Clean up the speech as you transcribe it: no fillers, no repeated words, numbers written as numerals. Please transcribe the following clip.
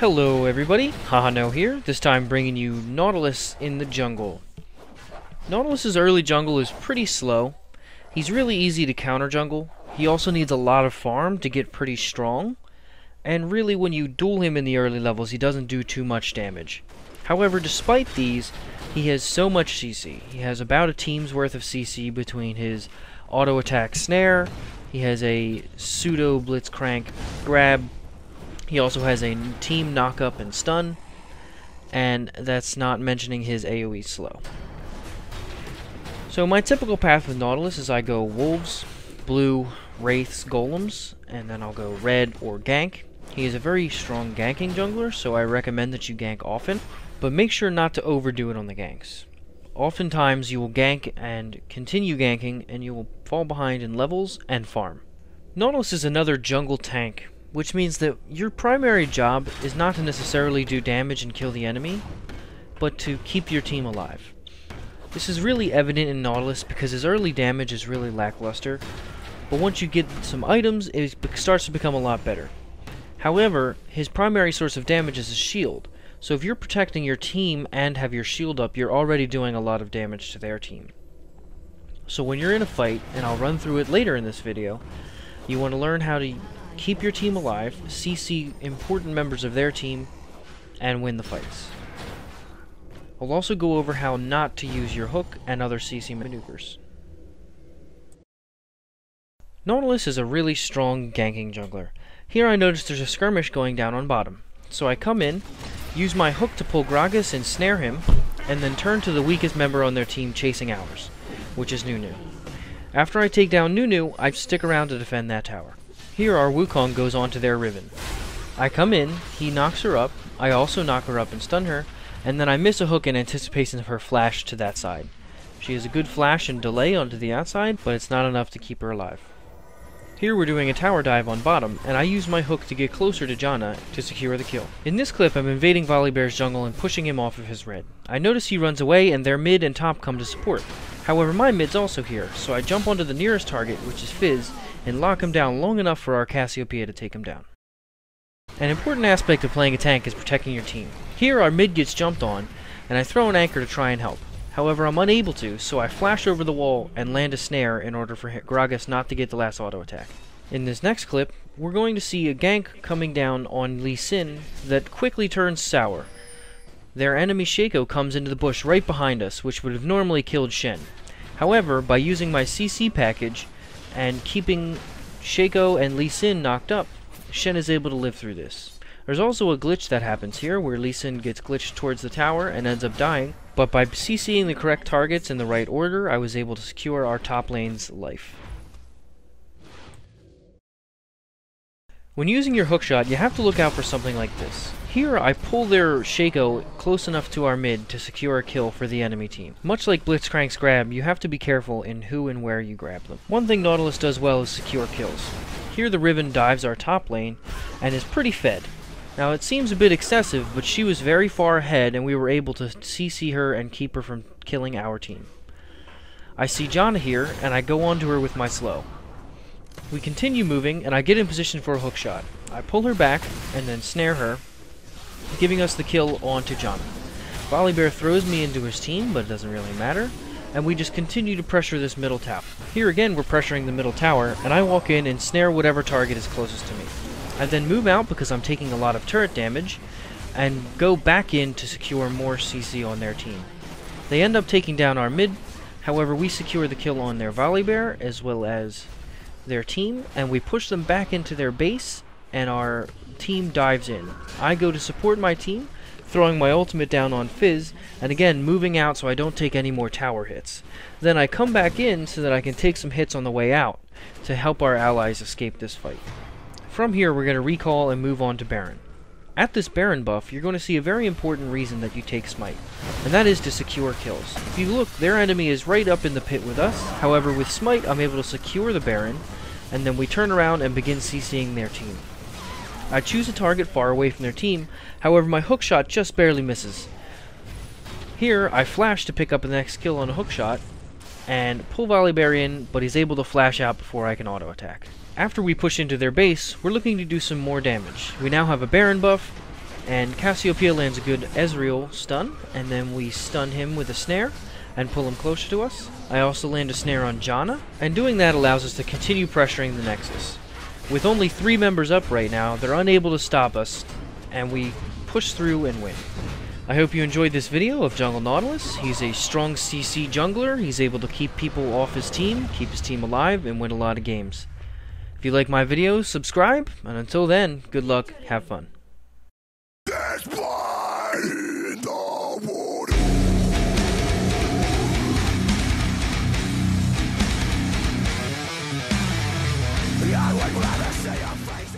Hello everybody, Hahano here, this time bringing you Nautilus in the jungle. Nautilus's early jungle is pretty slow. He's really easy to counter jungle. He also needs a lot of farm to get pretty strong. And really when you duel him in the early levels, he doesn't do too much damage. However, despite these, he has so much CC. He has about a team's worth of CC between his auto attack snare, he has a pseudo blitzcrank grab, he also has a team knock-up and stun, and that's not mentioning his AoE slow. So my typical path with Nautilus is I go wolves, blue, wraiths, golems, and then I'll go red or gank. He is a very strong ganking jungler, so I recommend that you gank often, but make sure not to overdo it on the ganks. Oftentimes you will gank and continue ganking, and you will fall behind in levels and farm. Nautilus is another jungle tank, which means that your primary job is not to necessarily do damage and kill the enemy, but to keep your team alive. This is really evident in Nautilus because his early damage is really lackluster, but once you get some items, it starts to become a lot better. However, his primary source of damage is his shield, so if you're protecting your team and have your shield up, you're already doing a lot of damage to their team. So when you're in a fight, and I'll run through it later in this video, you want to learn how to keep your team alive, CC important members of their team, and win the fights. I'll also go over how not to use your hook and other CC maneuvers. Nautilus is a really strong ganking jungler. Here I notice there's a skirmish going down on bottom. So I come in, use my hook to pull Gragas and snare him, and then turn to the weakest member on their team chasing ours, which is Nunu. After I take down Nunu, I stick around to defend that tower. Here our Wukong goes onto their Riven. I come in, he knocks her up, I also knock her up and stun her, and then I miss a hook in anticipation of her flash to that side. She has a good flash and delay onto the outside, but it's not enough to keep her alive. Here we're doing a tower dive on bottom, and I use my hook to get closer to Janna to secure the kill. In this clip I'm invading Volibear's jungle and pushing him off of his red. I notice he runs away and their mid and top come to support. However, my mid's also here, so I jump onto the nearest target, which is Fizz, and lock him down long enough for our Cassiopeia to take him down. An important aspect of playing a tank is protecting your team. Here our mid gets jumped on, and I throw an anchor to try and help. However, I'm unable to, so I flash over the wall and land a snare in order for Gragas not to get the last auto attack. In this next clip, we're going to see a gank coming down on Lee Sin that quickly turns sour. Their enemy Shaco comes into the bush right behind us, which would have normally killed Shen. However, by using my CC package and keeping Shaco and Lee Sin knocked up, Shen is able to live through this. There's also a glitch that happens here where Lee Sin gets glitched towards the tower and ends up dying, but by CCing the correct targets in the right order, I was able to secure our top lane's life. When using your hookshot, you have to look out for something like this. Here, I pull their Shaco close enough to our mid to secure a kill for the enemy team. Much like Blitzcrank's grab, you have to be careful in who and where you grab them. One thing Nautilus does well is secure kills. Here the Riven dives our top lane, and is pretty fed. Now it seems a bit excessive, but she was very far ahead, and we were able to CC her and keep her from killing our team. I see Janna here, and I go onto her with my slow. We continue moving, and I get in position for a hookshot. I pull her back, and then snare her, giving us the kill onto Janna. Volibear throws me into his team, but it doesn't really matter, and we just continue to pressure this middle tower. Here again we're pressuring the middle tower, and I walk in and snare whatever target is closest to me. I then move out because I'm taking a lot of turret damage, and go back in to secure more CC on their team. They end up taking down our mid, however we secure the kill on their Volibear as well as their team, and we push them back into their base, and our team dives in. I go to support my team, throwing my ultimate down on Fizz, and again moving out so I don't take any more tower hits. Then I come back in so that I can take some hits on the way out to help our allies escape this fight. From here we're going to recall and move on to Baron. At this Baron buff, you're going to see a very important reason that you take Smite, and that is to secure kills. If you look, their enemy is right up in the pit with us. However, with Smite, I'm able to secure the Baron, and then we turn around and begin CCing their team. I choose a target far away from their team, however my hookshot just barely misses. Here, I flash to pick up the next kill on a hookshot, and pull Volibear in, but he's able to flash out before I can auto attack. After we push into their base, we're looking to do some more damage. We now have a Baron buff, And Cassiopeia lands a good Ezreal stun, and then we stun him with a snare and pull him closer to us. I also land a snare on Janna, and doing that allows us to continue pressuring the Nexus. With only 3 members up right now, they're unable to stop us, and we push through and win. I hope you enjoyed this video of Jungle Nautilus. He's a strong CC jungler. He's able to keep people off his team, keep his team alive, and win a lot of games. If you like my videos, subscribe, and until then, good luck, have fun. There's blood in the water. I would rather see your face.